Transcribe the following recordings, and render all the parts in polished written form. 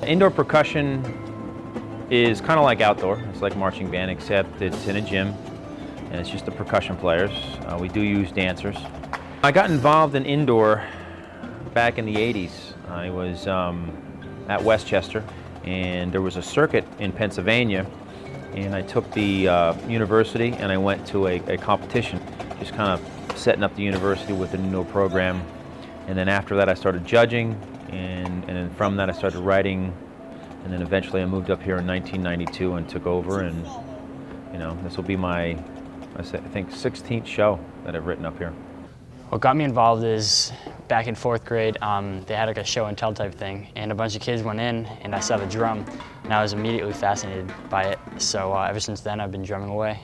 Indoor percussion is kind of like outdoor. It's like marching band, except it's in a gym, and it's just the percussion players. We do use dancers. I got involved in indoor back in the 80s. I was at Westchester, and there was a circuit in Pennsylvania, and I took the university and I went to a competition, just kind of setting up the university with an indoor program. And then after that I started judging, and then from that I started writing, and then eventually I moved up here in 1992 and took over, and this will be my, I think, 16th show that I've written up here. What got me involved is back in 4th grade, they had like a show and tell type thing, and a bunch of kids went in and I saw the drum, and I was immediately fascinated by it. So ever since then I've been drumming away.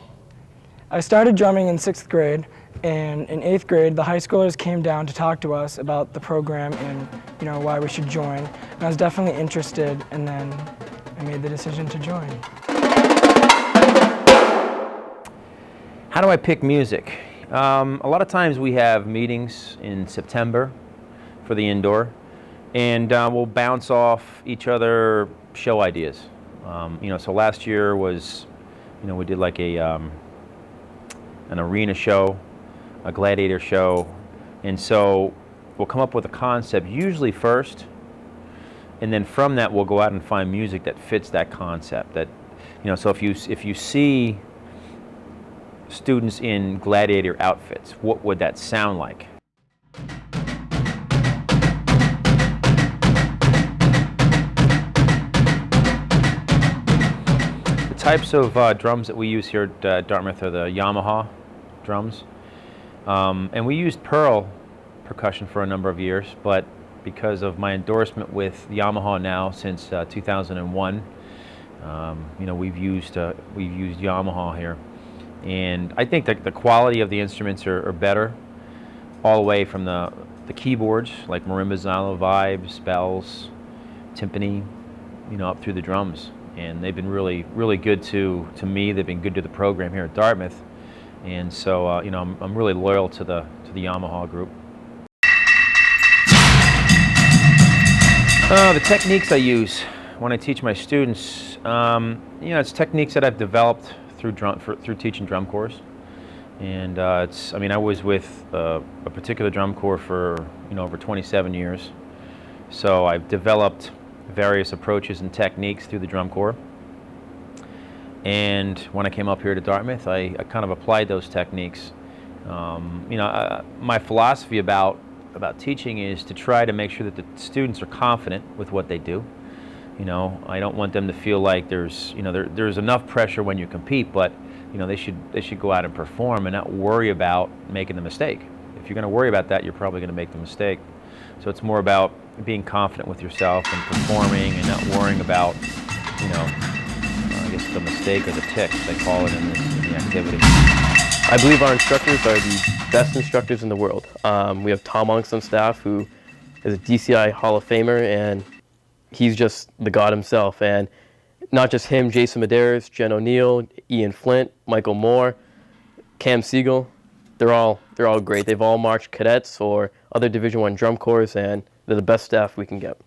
I started drumming in 6th grade, and in 8th grade the high schoolers came down to talk to us about the program and why we should join. And I was definitely interested, and then I made the decision to join. How do I pick music? A lot of times we have meetings in September for the indoor, and we'll bounce off each other show ideas. So last year was, we did like an arena show, a gladiator show, and so we'll come up with a concept usually first, and then from that we'll go out and find music that fits that concept. That, so if you see students in gladiator outfits, what would that sound like? The types of drums that we use here at Dartmouth are the Yamaha drums. And we used Pearl percussion for a number of years, but because of my endorsement with Yamaha now since 2001, we've used Yamaha here. And I think that the quality of the instruments are better, all the way from the keyboards, like marimbas, xylo, vibes, bells, timpani, up through the drums. And they've been really, really good to me. They've been good to the program here at Dartmouth. And so, I'm really loyal to the Yamaha group. The techniques I use when I teach my students, it's techniques that I've developed through teaching drum corps, and I was with a particular drum corps for over 27 years, so I've developed various approaches and techniques through the drum corps. And when I came up here to Dartmouth, I kind of applied those techniques. My philosophy about teaching is to try to make sure that the students are confident with what they do. I don't want them to feel like there's enough pressure when you compete, but they should go out and perform and not worry about making the mistake. If you're going to worry about that, you're probably going to make the mistake. So it's more about being confident with yourself and performing, and not worrying about I guess the mistake or the ticks they call it in the activity. I believe our instructors are the best instructors in the world. We have Tom Monks on staff, who is a DCI Hall of Famer, and he's just the god himself. And not just him, Jason Medeiros, Jen O'Neill, Ian Flint, Michael Moore, Cam Siegel, they're all great. They've all marched cadets or other Division I drum corps, and they're the best staff we can get.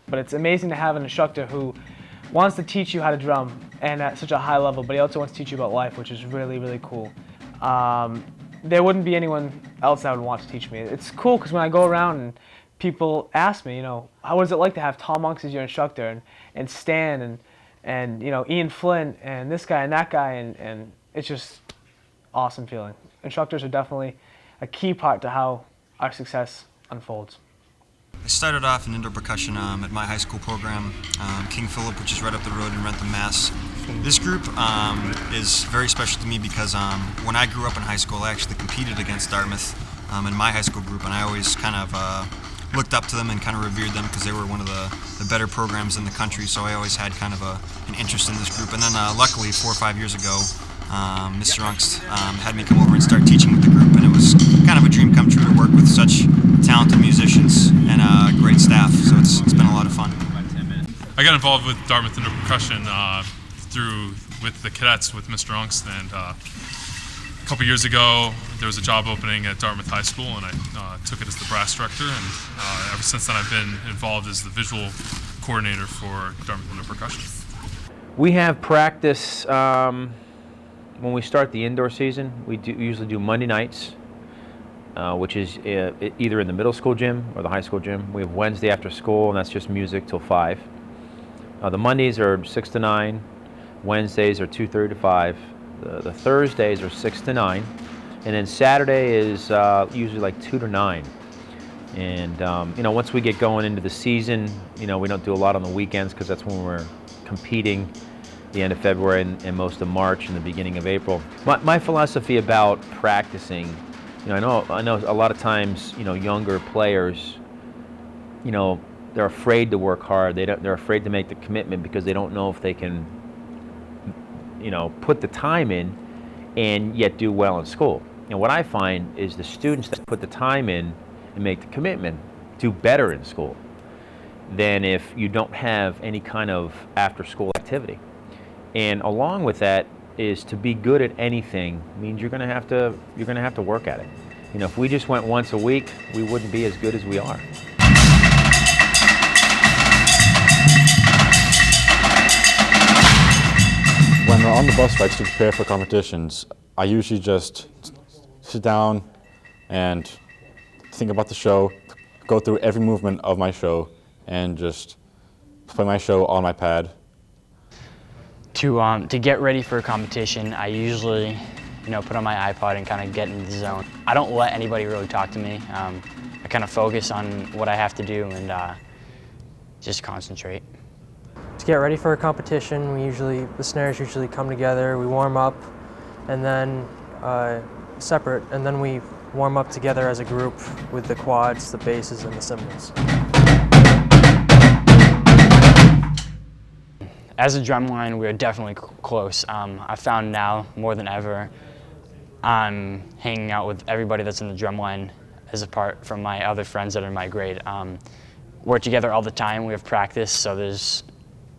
But it's amazing to have an instructor who wants to teach you how to drum, and at such a high level, but he also wants to teach you about life, which is really, really cool. There wouldn't be anyone else that would want to teach me. It's cool because when I go around and people ask me, what is it like to have Tom Monks as your instructor, and Stan, and Ian Flint, and this guy and that guy, and it's just awesome feeling. Instructors are definitely a key part to how our success unfolds. I started off in indoor percussion at my high school program, King Philip, which is right up the road in Rentham, Mass. This group is very special to me because when I grew up in high school, I actually competed against Dartmouth in my high school group, and I always kind of looked up to them and kind of revered them because they were one of the better programs in the country, so I always had kind of an interest in this group. And then luckily 4 or 5 years ago, Mr. Unks had me come over and start teaching with the group, and it was kind of a dream come true to work with such talented musicians and great staff, so it's been a lot of fun. I got involved with Dartmouth Indoor Percussion with the cadets with Mr. Unks, and a couple years ago there was a job opening at Dartmouth High School, and I took it as the brass director, and ever since then I've been involved as the visual coordinator for Dartmouth Indoor Percussion. We have practice when we start the indoor season. We usually do Monday nights, which is either in the middle school gym or the high school gym. We have Wednesday after school, and that's just music till 5. The Mondays are 6 to 9. Wednesdays are 2:30 to 5. The Thursdays are 6 to 9. And then Saturday is usually like 2 to 9. And once we get going into the season, we don't do a lot on the weekends because that's when we're competing, the end of February and most of March and the beginning of April. My philosophy about practicing, I know a lot of times, younger players, they're afraid to work hard. They're afraid to make the commitment because they don't know if they can, put the time in and yet do well in school. And what I find is the students that put the time in and make the commitment do better in school than if you don't have any kind of after-school activity. And along with that is to be good at anything means you're going to have to work at it. If we just went once a week, we wouldn't be as good as we are. When we're on the bus rides to prepare for competitions, I usually just sit down and think about the show, go through every movement of my show, and just play my show on my pad. To get ready for a competition, I usually, put on my iPod and kind of get in the zone. I don't let anybody really talk to me. I kind of focus on what I have to do and just concentrate. To get ready for a competition, the snares usually come together, we warm up, and then separate, and then we warm up together as a group with the quads, the basses, and the cymbals. As a drumline, we're definitely close. I found now, more than ever, I'm hanging out with everybody that's in the drumline as apart from my other friends that are in my grade. We're together all the time, we have practice, so there's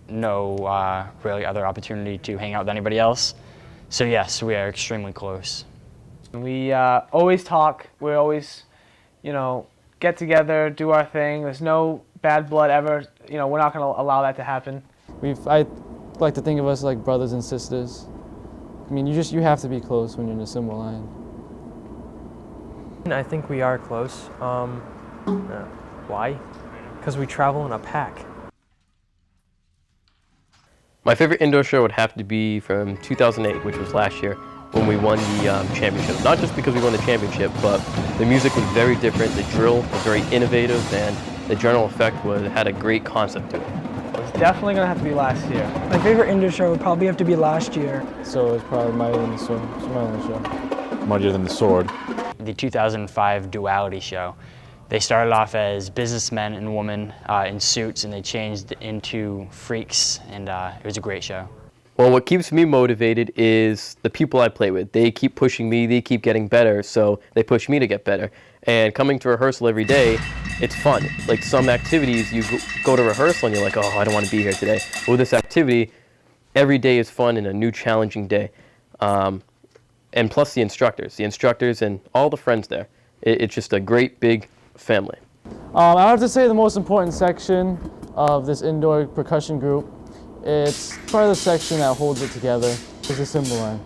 no really other opportunity to hang out with anybody else. So yes, we are extremely close. We always talk, we always, get together, do our thing. There's no bad blood ever, we're not going to allow that to happen. I like to think of us like brothers and sisters. I mean, you have to be close when you're in a cymbal line. I think we are close. Why? Because we travel in a pack. My favorite indoor show would have to be from 2008, which was last year, when we won the championship. Not just because we won the championship, but the music was very different, the drill was very innovative, and the general effect had a great concept to it. It's definitely going to have to be last year. My favorite indoor show would probably have to be last year. So it's probably Mightier Than the Sword. It's Mightier Than the Show. Mightier Than the Sword. The 2005 duality show. They started off as businessmen and women in suits, and they changed into freaks, and it was a great show. Well, what keeps me motivated is the people I play with. They keep pushing me, they keep getting better, so they push me to get better. And coming to rehearsal every day, it's fun. Like some activities, you go to rehearsal and you're like, oh, I don't want to be here today. But with this activity, every day is fun and a new challenging day. And plus the instructors and all the friends there. It's just a great big family. I have to say the most important section of this indoor percussion group, it's probably the section that holds it together, is the cymbal line.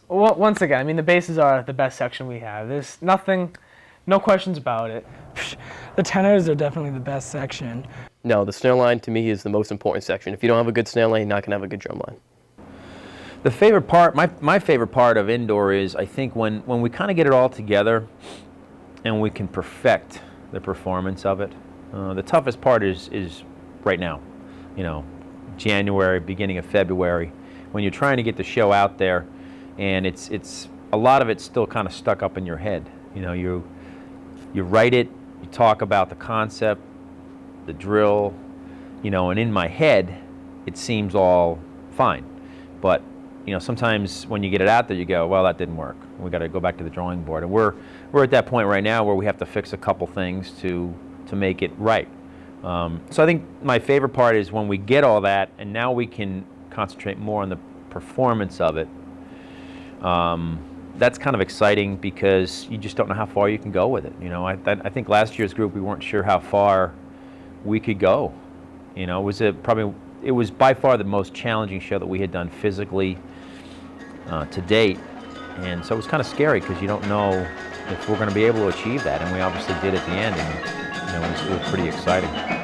Well, once again, I mean, the basses are the best section we have. There's no questions about it. The tenors are definitely the best section. No, the snare line to me is the most important section. If you don't have a good snare line, you're not going to have a good drum line. The favorite part, my favorite part of indoor is, I think, when we kind of get it all together and we can perfect the performance of it. The toughest part is right now, January, beginning of February, when you're trying to get the show out there, and it's a lot of it's still kind of stuck up in your head. You write it, you talk about the concept, the drill, and in my head, it seems all fine, but sometimes when you get it out there, you go, well, that didn't work. We got to go back to the drawing board, and we're at that point right now where we have to fix a couple things to make it right. So I think my favorite part is when we get all that, and now we can concentrate more on the performance of it. That's kind of exciting because you just don't know how far you can go with it. I think last year's group, we weren't sure how far we could go, You know, it was by far the most challenging show that we had done physically to date, and so it was kind of scary because you don't know if we're going to be able to achieve that, and we obviously did at the end, and you know, it was pretty exciting.